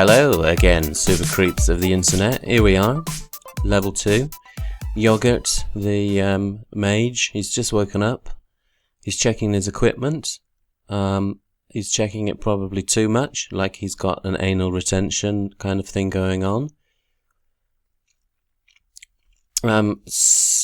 Hello again, super creeps of the internet. Here we are, level 2. Yoghurt, the mage, he's just woken up. He's checking his equipment. He's checking it probably too much, like he's got an anal retention kind of thing going on.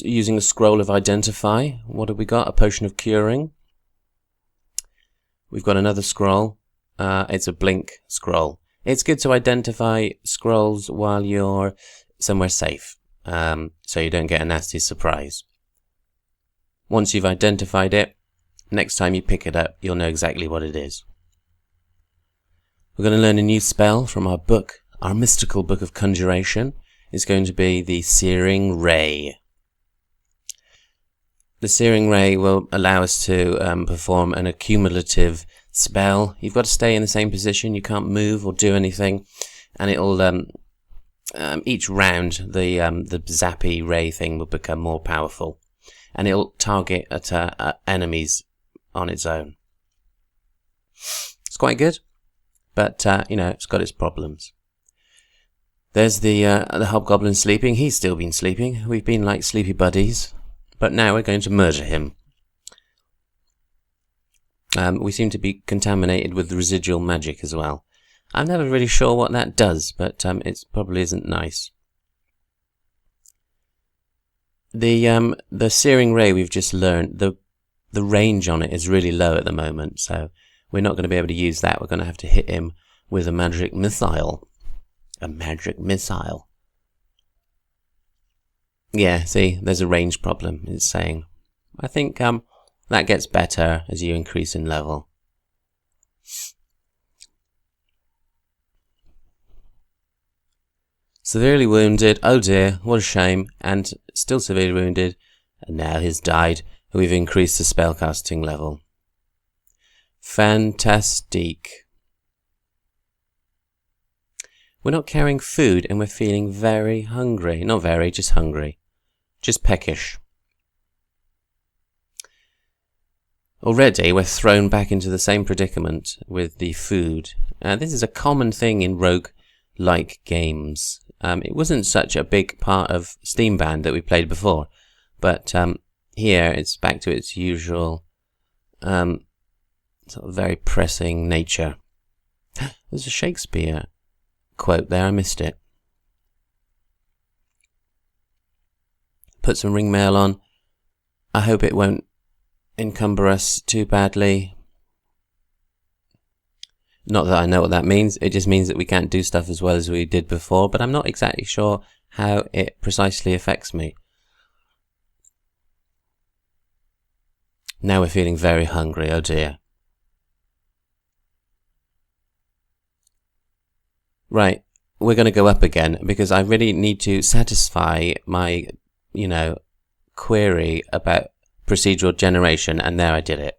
Using a scroll of identify. What have we got? A potion of curing. We've got another scroll. It's a blink scroll. It's good to identify scrolls while you're somewhere safe, so you don't get a nasty surprise. Once you've identified it, next time you pick it up, you'll know exactly what it is. We're going to learn a new spell from our book, our mystical book of conjuration. It's going to be the Searing Ray. The Searing Ray will allow us to perform an accumulative spell. You've got to stay in the same position. You can't move or do anything, and it'll each round the zappy ray thing will become more powerful, and it'll target at enemies on its own. It's quite good, but it's got its problems. There's the hobgoblin sleeping. He's still been sleeping. We've been like sleepy buddies, but now we're going to murder him. We seem to be contaminated with residual magic as well. I'm never really sure what that does, but it probably isn't nice. The Searing Ray we've just learned, the range on it is really low at the moment, so we're not going to be able to use that. We're going to have to hit him with a magic missile. A magic missile. Yeah, see, there's a range problem, it's saying. I think that gets better as you increase in level. Severely wounded, oh dear, what a shame, and still severely wounded, and now he's died. We've increased the spellcasting level. Fantastic. We're not carrying food and we're feeling very hungry. Not very, just hungry. Just peckish. Already we're thrown back into the same predicament with the food. This is a common thing in roguelike games. It wasn't such a big part of Steamband that we played before, but here it's back to its usual sort of very pressing nature. There's a Shakespeare quote there, I missed it. Put some ring mail on. I hope it won't encumber us too badly. Not that I know what that means, it just means that we can't do stuff as well as we did before, but I'm not exactly sure how it precisely affects me. Now we're feeling very hungry, oh dear. Right, we're going to go up again because I really need to satisfy my, query about procedural generation, and there I did it.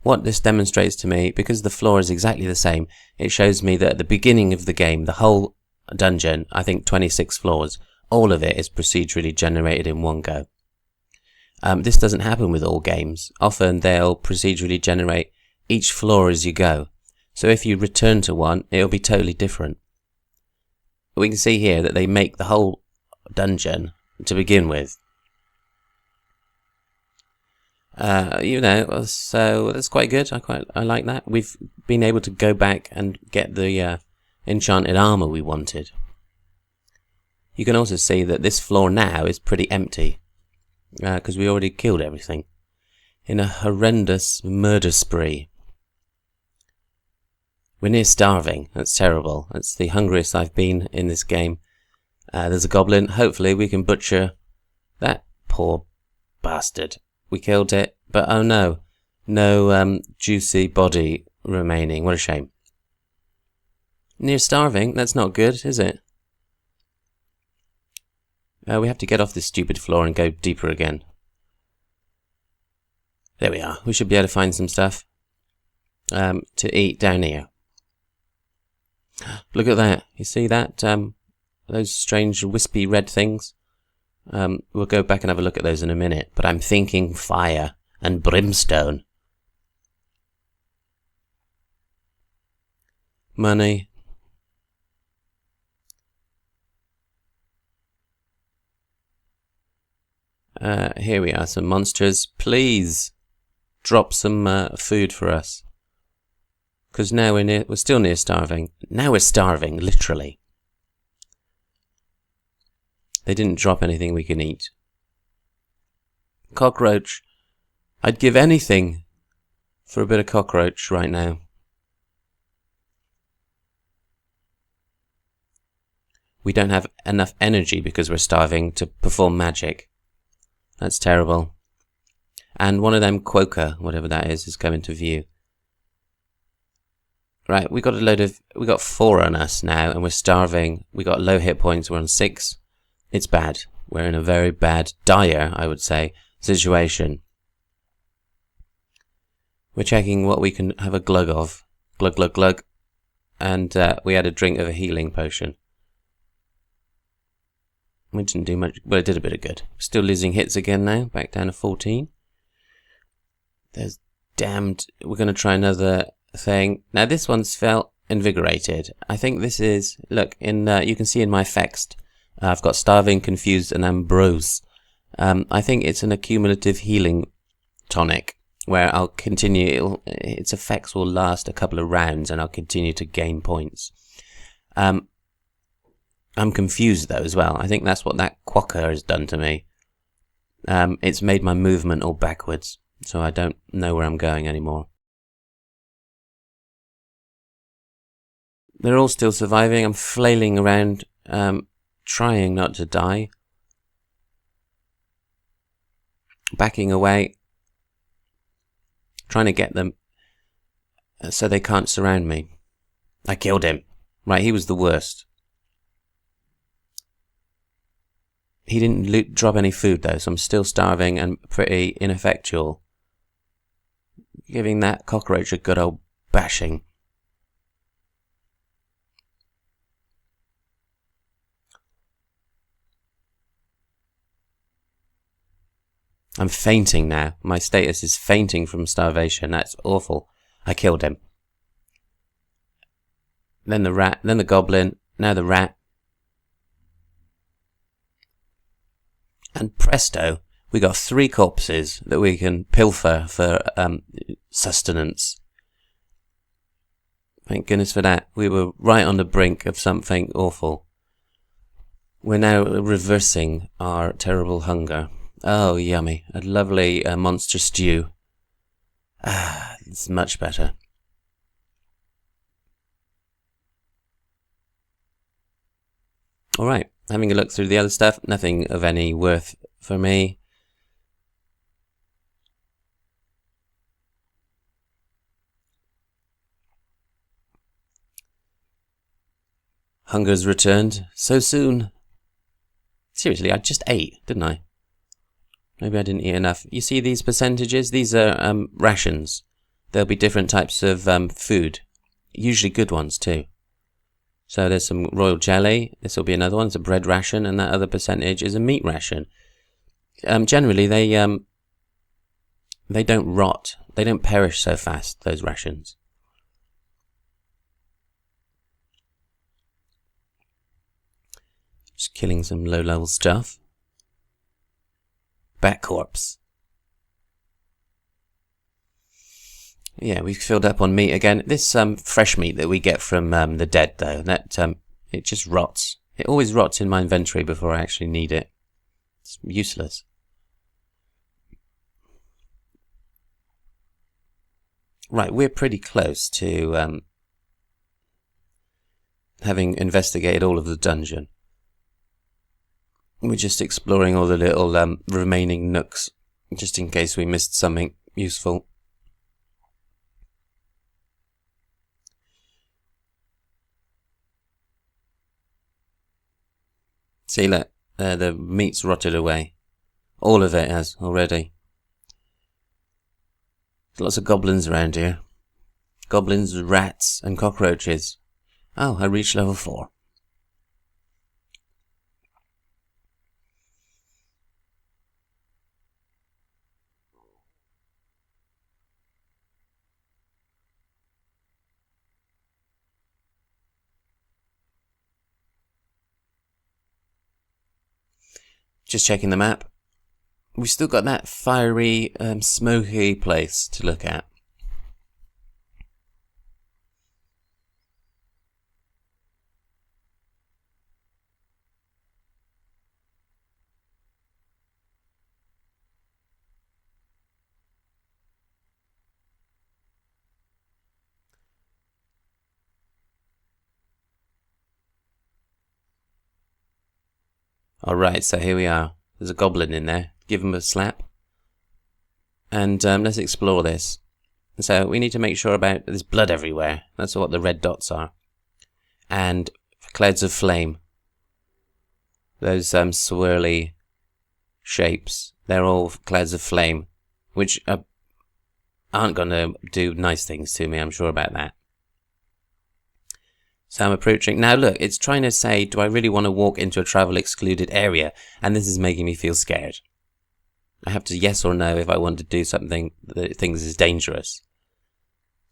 What this demonstrates to me, because the floor is exactly the same, it shows me that at the beginning of the game, the whole dungeon, I think 26 floors, all of it is procedurally generated in one go. This doesn't happen with all games. Often they'll procedurally generate each floor as you go. So if you return to one, it'll be totally different. We can see here that they make the whole dungeon to begin with. So that's quite good. I like that. We've been able to go back and get the enchanted armor we wanted. You can also see that this floor now is pretty empty, because we already killed everything in a horrendous murder spree. We're near starving. That's terrible. That's the hungriest I've been in this game. There's a goblin. Hopefully we can butcher that poor bastard. We killed it, but oh no. No juicy body remaining. What a shame. Near starving? That's not good, is it? We have to get off this stupid floor and go deeper again. There we are. We should be able to find some stuff to eat down here. Look at that. You see that? Those strange wispy red things? We'll go back and have a look at those in a minute, but I'm thinking fire and brimstone. Money. Here we are, some monsters. Please drop some food for us. Because now we're still near starving. Now we're starving, literally. They didn't drop anything we can eat. Cockroach. I'd give anything for a bit of cockroach right now. We don't have enough energy because we're starving to perform magic. That's terrible. And one of them quokka, whatever that is coming to view. Right, we got 4 on us now, and we're starving. We got low hit points. We're on 6. It's bad. We're in a very bad, dire, I would say, situation. We're checking what we can have a glug of. Glug, glug, glug. And we had a drink of a healing potion. We didn't do much. Well, it did a bit of good. Still losing hits again now. Back down to 14. There's damned. We're going to try another thing. Now, this one's felt invigorated. I think this is. Look, you can see in my effects, I've got starving, confused, and ambrose. I think it's an accumulative healing tonic where I'll continue. Its effects will last a couple of rounds, and I'll continue to gain points. I'm confused though as well. I think that's what that quokka has done to me. It's made my movement all backwards, so I don't know where I'm going anymore. They're all still surviving. I'm flailing around, trying not to die. Backing away. Trying to get them so they can't surround me. I killed him. Right, he was the worst. He didn't drop any food though, so I'm still starving and pretty ineffectual. Giving that cockroach a good old bashing. I'm fainting now. My status is fainting from starvation. That's awful. I killed him. Then the rat, then the goblin, now the rat. And presto, we got 3 corpses that we can pilfer for sustenance. Thank goodness for that. We were right on the brink of something awful. We're now reversing our terrible hunger. Oh, yummy. A lovely monster stew. Ah, it's much better. Alright, having a look through the other stuff, nothing of any worth for me. Hunger's returned. So soon. Seriously, I just ate, didn't I? Maybe I didn't eat enough. You see these percentages? These are rations. There'll be different types of food. Usually good ones too. So there's some royal jelly. This will be another one. It's a bread ration, and that other percentage is a meat ration. Generally, they don't rot. They don't perish so fast, those rations. Just killing some low-level stuff. Bat corpse. Yeah, we've filled up on meat again. This fresh meat that we get from the dead, though, that it just rots. It always rots in my inventory before I actually need it. It's useless. Right, we're pretty close to having investigated all of the dungeon. We're just exploring all the little remaining nooks, just in case we missed something useful. See, look, the meat's rotted away. All of it has already. There's lots of goblins around here. Goblins, rats, and cockroaches. Oh, I reached level 4. Just checking the map. we've still got that fiery, smoky place to look at. Alright, so here we are. There's a goblin in there. Give him a slap. And let's explore this. So we need to make sure about there's blood everywhere. That's what the red dots are. And clouds of flame. Those swirly shapes. They're all clouds of flame. Which aren't going to do nice things to me, I'm sure about that. So I'm approaching. Now look, it's trying to say, do I really want to walk into a travel excluded area? And this is making me feel scared. I have to yes or no if I want to do something that it thinks is dangerous.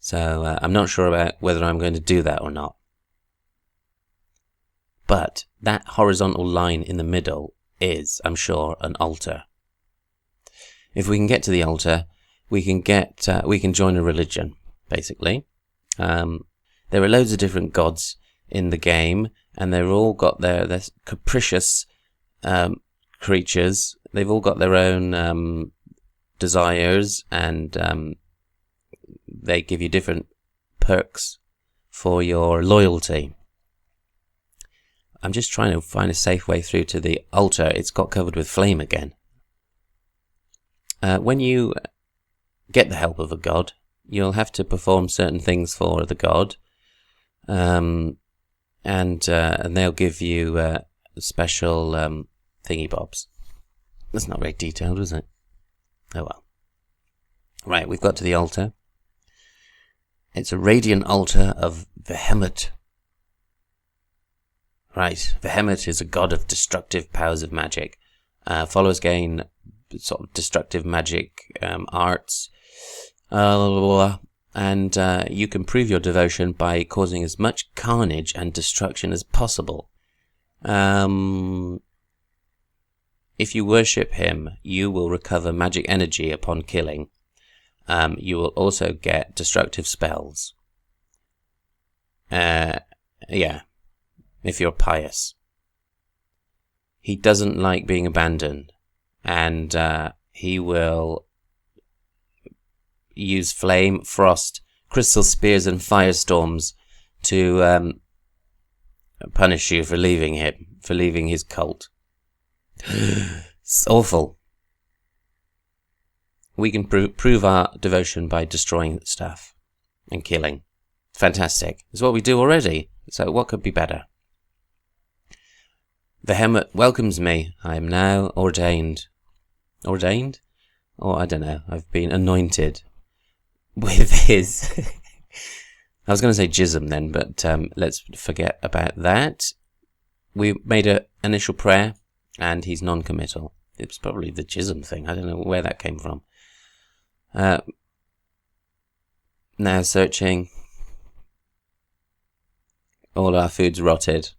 So I'm not sure about whether I'm going to do that or not. But that horizontal line in the middle is, I'm sure, an altar. If we can get to the altar, we can join a religion, basically. There are loads of different gods in the game, and they've all got their capricious creatures. They've all got their own desires, and they give you different perks for your loyalty. I'm just trying to find a safe way through to the altar. It's got covered with flame again. When you get the help of a god, you'll have to perform certain things for the god. And they'll give you special thingy bobs. That's not very detailed, is it? Oh well. Right, we've got to the altar. It's a radiant altar of Behemoth. Right, Behemoth is a god of destructive powers of magic. Followers gain sort of destructive magic arts. And you can prove your devotion by causing as much carnage and destruction as possible. If you worship him, you will recover magic energy upon killing. You will also get destructive spells. Yeah, if you're pious. He doesn't like being abandoned, and he will use flame, frost, crystal spears, and firestorms to punish you for leaving him, for leaving his cult. It's awful. We can prove our devotion by destroying stuff and killing. Fantastic. It's what we do already. So what could be better? Behemoth welcomes me. I am now ordained. Ordained? Or I don't know. I've been anointed with his... I was going to say jism then, but let's forget about that. We made an initial prayer, and he's non-committal. It's probably the jism thing. I don't know where that came from. Now searching. All our food's rotted.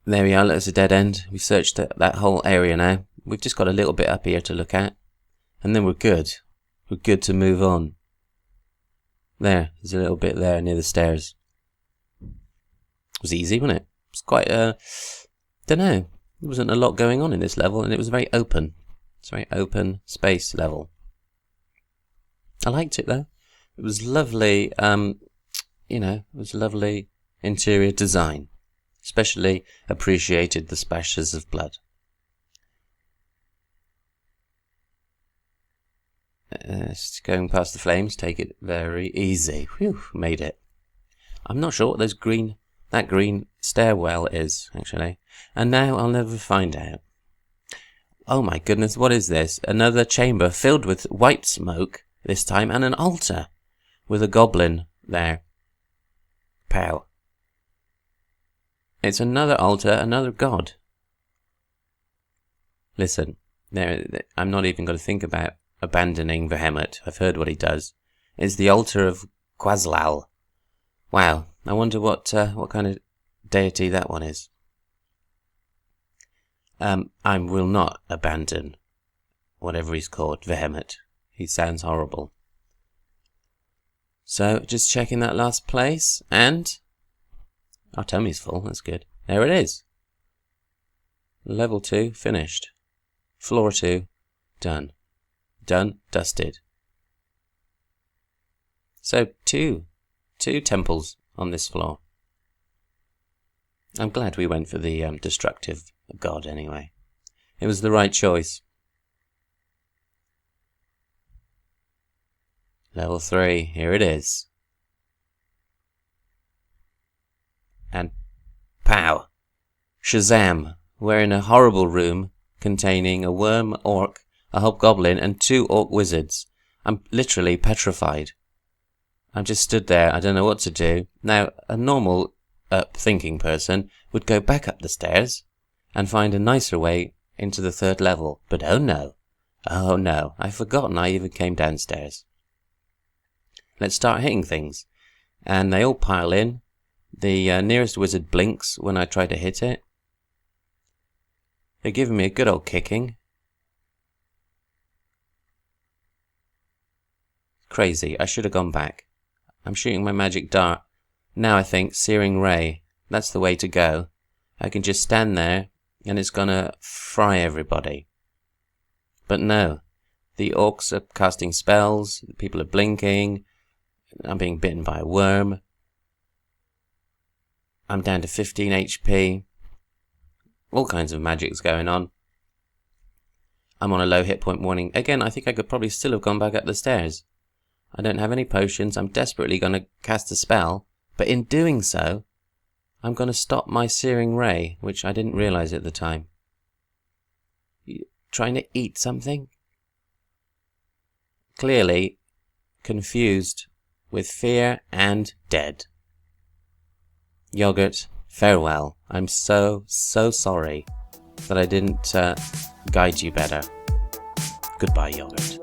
There we are, that's a dead end. We've searched that whole area now. We've just got a little bit up here to look at. And then we're good. We're good to move on. There's a little bit there near the stairs. It was easy, wasn't it? It was quite, don't know. There wasn't a lot going on in this level, and it was very open. It's a very open space level. I liked it, though. It was lovely, it was lovely interior design. Especially appreciated the splashes of blood. Going past the flames, take it very easy. Whew, made it. I'm not sure what that green stairwell is, actually. And now I'll never find out. Oh my goodness, what is this? Another chamber filled with white smoke, this time, and an altar with a goblin there. Pow. It's another altar, another god. Listen, I'm not even going to think about abandoning Behemoth. I've heard what he does. It's the altar of Quaslal. Wow, I wonder what kind of deity that one is. I will not abandon whatever he's called, Vehement. He sounds horrible. So, just checking that last place, and our tummy's full, that's good. There it is. Level 2, finished. Floor 2, done. Done, dusted. So, two temples on this floor. I'm glad we went for the destructive god anyway. It was the right choice. Level 3, here it is. And pow! Shazam! We're in a horrible room containing a worm orc, a hobgoblin, and 2 orc wizards. I'm literally petrified. I'm just stood there, I don't know what to do. Now, a normal thinking person would go back up the stairs and find a nicer way into the 3rd level. But oh no, I've forgotten I even came downstairs. Let's start hitting things. And they all pile in. The nearest wizard blinks when I try to hit it. They're giving me a good old kicking. Crazy, I should have gone back. I'm shooting my magic dart. Now I think Searing Ray. That's the way to go. I can just stand there and it's gonna fry everybody. But no. The orcs are casting spells. People are blinking. I'm being bitten by a worm. I'm down to 15 HP. All kinds of magic's going on. I'm on a low hit point warning. Again, I think I could probably still have gone back up the stairs. I don't have any potions. I'm desperately going to cast a spell. But in doing so, I'm going to stop my Searing Ray, which I didn't realize at the time. You trying to eat something? Clearly confused with fear and dead. Yoghurt, farewell. I'm so sorry that I didn't guide you better. Goodbye, Yoghurt.